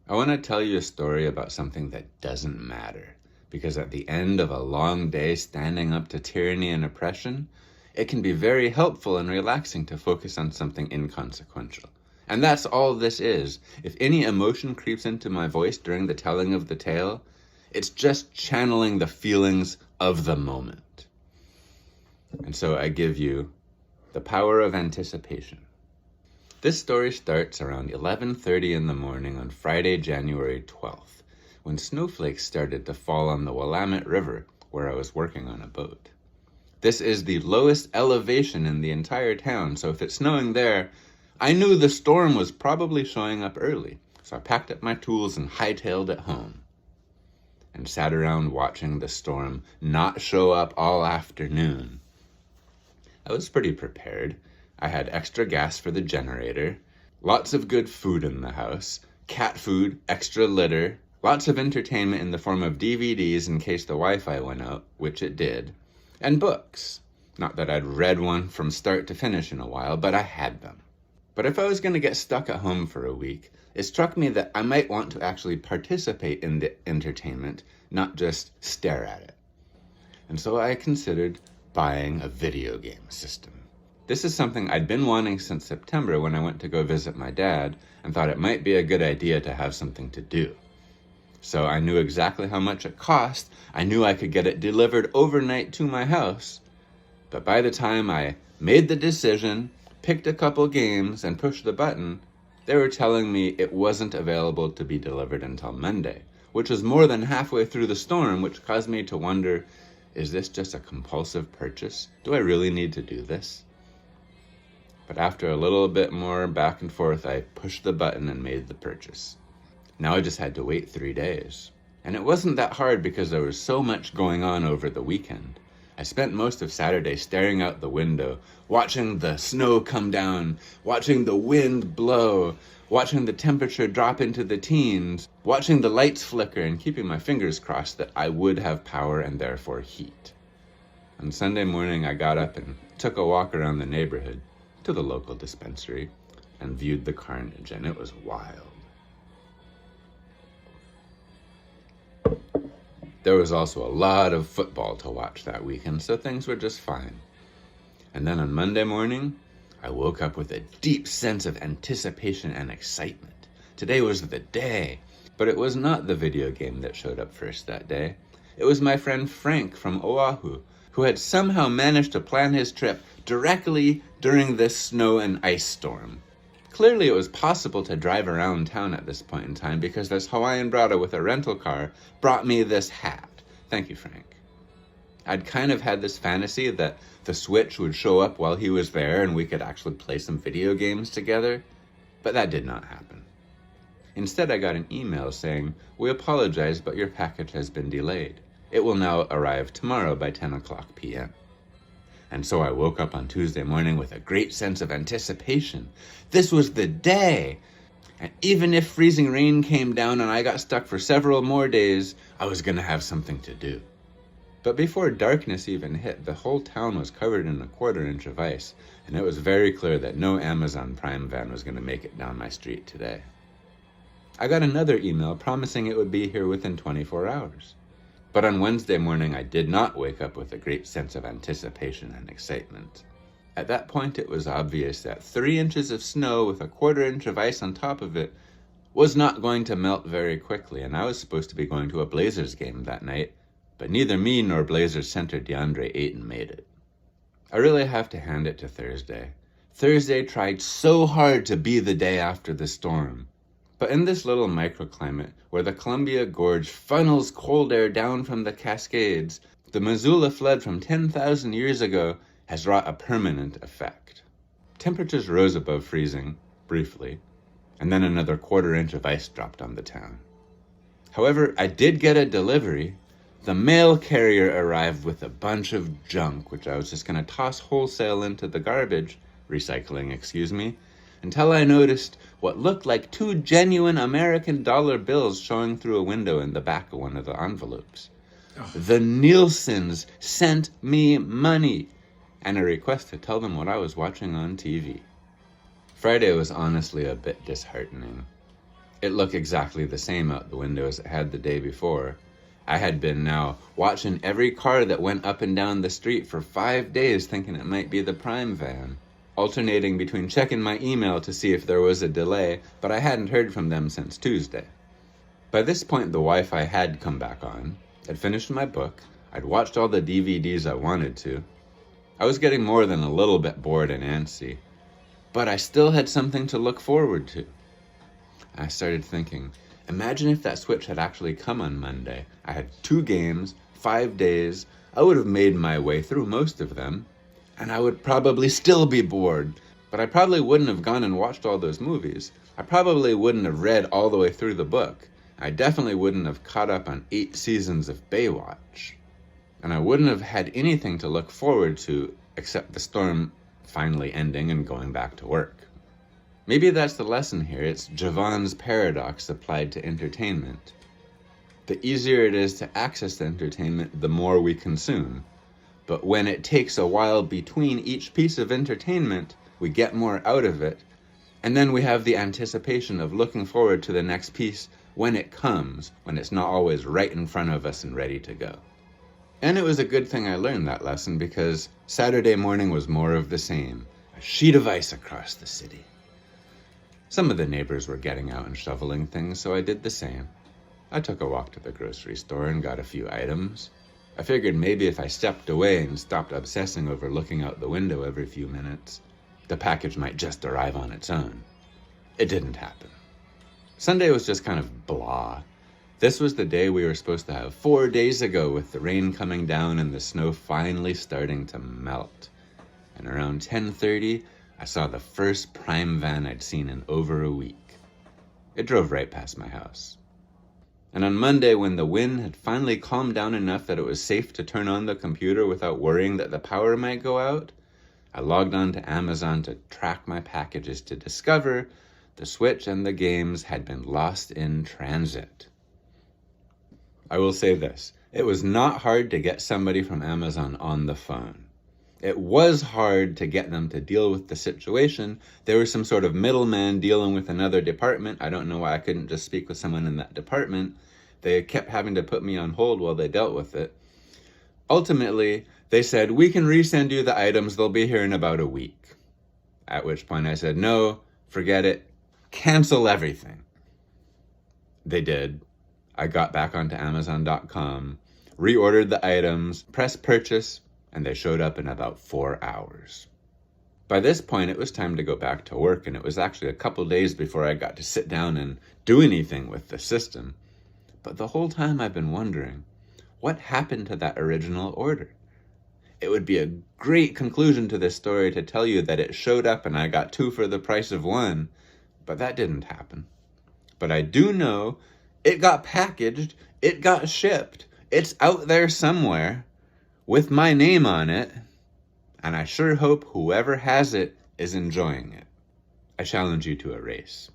I want to tell you a story about something that doesn't matter, because at the end of a long day standing up to tyranny and oppression, it can be very helpful and relaxing to focus on something inconsequential. And that's all this is. If any emotion creeps into my voice during the telling of the tale, it's just channeling the feelings of the moment. And so I give you The Power of Anticipation. This story starts around 11:30 in the morning on Friday, January 12th, when snowflakes started to fall on the Willamette River, where I was working on a boat. This is the lowest elevation in the entire town, so if it's snowing there, I knew the storm was probably showing up early, so I packed up my tools and hightailed it home, and sat around watching the storm not show up all afternoon. I was pretty prepared. I had extra gas for the generator, lots of good food in the house, cat food, extra litter, lots of entertainment in the form of DVDs in case the Wi-Fi went out, which it did, and books. Not that I'd read one from start to finish in a while, but I had them. But if I was going to get stuck at home for a week, it struck me that I might want to actually participate in the entertainment, not just stare at it. And so I considered buying a video game system. This is something I'd been wanting since September when I went to go visit my dad and thought it might be a good idea to have something to do. So I knew exactly how much it cost. I knew I could get it delivered overnight to my house. But by the time I made the decision, picked a couple games, and pushed the button, they were telling me it wasn't available to be delivered until Monday, which was more than halfway through the storm, which caused me to wonder, is this just a compulsive purchase? Do I really need to do this? But after a little bit more back and forth, I pushed the button and made the purchase. Now I just had to wait 3 days. And it wasn't that hard because there was so much going on over the weekend. I spent most of Saturday staring out the window, watching the snow come down, watching the wind blow, watching the temperature drop into the teens, watching the lights flicker, and keeping my fingers crossed that I would have power and therefore heat. On Sunday morning, I got up and took a walk around the neighborhood to the local dispensary and viewed the carnage, and it was wild. There was also a lot of football to watch that weekend, so things were just fine. And then on Monday morning, I woke up with a deep sense of anticipation and excitement. Today was the day, but it was not the video game that showed up first that day. It was my friend Frank from Oahu, who had somehow managed to plan his trip directly during this snow and ice storm. Clearly it was possible to drive around town at this point in time because this Hawaiian brother with a rental car brought me this hat. Thank you, Frank. I'd kind of had this fantasy that the Switch would show up while he was there and we could actually play some video games together, but that did not happen. Instead, I got an email saying, "We apologize, but your package has been delayed. It will now arrive tomorrow by 10 o'clock p.m. And so I woke up on Tuesday morning with a great sense of anticipation. This was the day. And even if freezing rain came down and I got stuck for several more days, I was going to have something to do. But before darkness even hit, the whole town was covered in a 1/4 inch of ice, and it was very clear that no Amazon Prime van was going to make it down my street today. I got another email promising it would be here within 24 hours. But on Wednesday morning, I did not wake up with a great sense of anticipation and excitement. At that point, it was obvious that 3 inches of snow with a 1/4 inch of ice on top of it was not going to melt very quickly, and I was supposed to be going to a Blazers game that night, but neither me nor Blazers center DeAndre Ayton made it. I really have to hand it to Thursday. Thursday tried so hard to be the day after the storm. But in this little microclimate, where the Columbia Gorge funnels cold air down from the Cascades, the Missoula flood from 10,000 years ago has wrought a permanent effect. Temperatures rose above freezing, briefly, and then another 1/4 inch of ice dropped on the town. However, I did get a delivery. The mail carrier arrived with a bunch of junk, which I was just going to toss wholesale into the garbage, recycling, until I noticed what looked like 2 genuine American dollar bills showing through a window in the back of one of the envelopes. Oh. The Nielsen's sent me money, and a request to tell them what I was watching on TV. Friday was honestly a bit disheartening. It looked exactly the same out the window as it had the day before. I had been now watching every car that went up and down the street for 5 days thinking it might be the Prime van, alternating between checking my email to see if there was a delay, but I hadn't heard from them since Tuesday. By this point, the Wi-Fi had come back on. I'd finished my book. I'd watched all the DVDs I wanted to. I was getting more than a little bit bored and antsy, but I still had something to look forward to. I started thinking, imagine if that Switch had actually come on Monday. I had 2 games, 5 days. I would have made my way through most of them, and I would probably still be bored. But I probably wouldn't have gone and watched all those movies. I probably wouldn't have read all the way through the book. I definitely wouldn't have caught up on 8 seasons of Baywatch. And I wouldn't have had anything to look forward to except the storm finally ending and going back to work. Maybe that's the lesson here. It's Jevons paradox applied to entertainment. The easier it is to access the entertainment, the more we consume. But when it takes a while between each piece of entertainment, we get more out of it. And then we have the anticipation of looking forward to the next piece when it comes, when it's not always right in front of us and ready to go. And it was a good thing I learned that lesson, because Saturday morning was more of the same. A sheet of ice across the city. Some of the neighbors were getting out and shoveling things, so I did the same. I took a walk to the grocery store and got a few items. I figured maybe if I stepped away and stopped obsessing over looking out the window every few minutes, the package might just arrive on its own. It didn't happen. Sunday was just kind of blah. This was the day we were supposed to have 4 days ago, with the rain coming down and the snow finally starting to melt. And around 10:30, I saw the first Prime van I'd seen in over a week. It drove right past my house. And on Monday, when the wind had finally calmed down enough that it was safe to turn on the computer without worrying that the power might go out, I logged on to Amazon to track my packages to discover the Switch and the games had been lost in transit. I will say this, it was not hard to get somebody from Amazon on the phone. It was hard to get them to deal with the situation. There was some sort of middleman dealing with another department. I don't know why I couldn't just speak with someone in that department. They kept having to put me on hold while they dealt with it. Ultimately, they said, we can resend you the items. They'll be here in about a week. At which point I said, no, forget it. Cancel everything. They did. I got back onto Amazon.com, reordered the items, pressed purchase, and they showed up in about 4 hours. By this point, it was time to go back to work, and it was actually a couple days before I got to sit down and do anything with the system. But the whole time I've been wondering, what happened to that original order? It would be a great conclusion to this story to tell you that it showed up and I got 2 for the price of 1, but that didn't happen. But I do know it got packaged, it got shipped, it's out there somewhere, with my name on it, and I sure hope whoever has it is enjoying it. I challenge you to a race.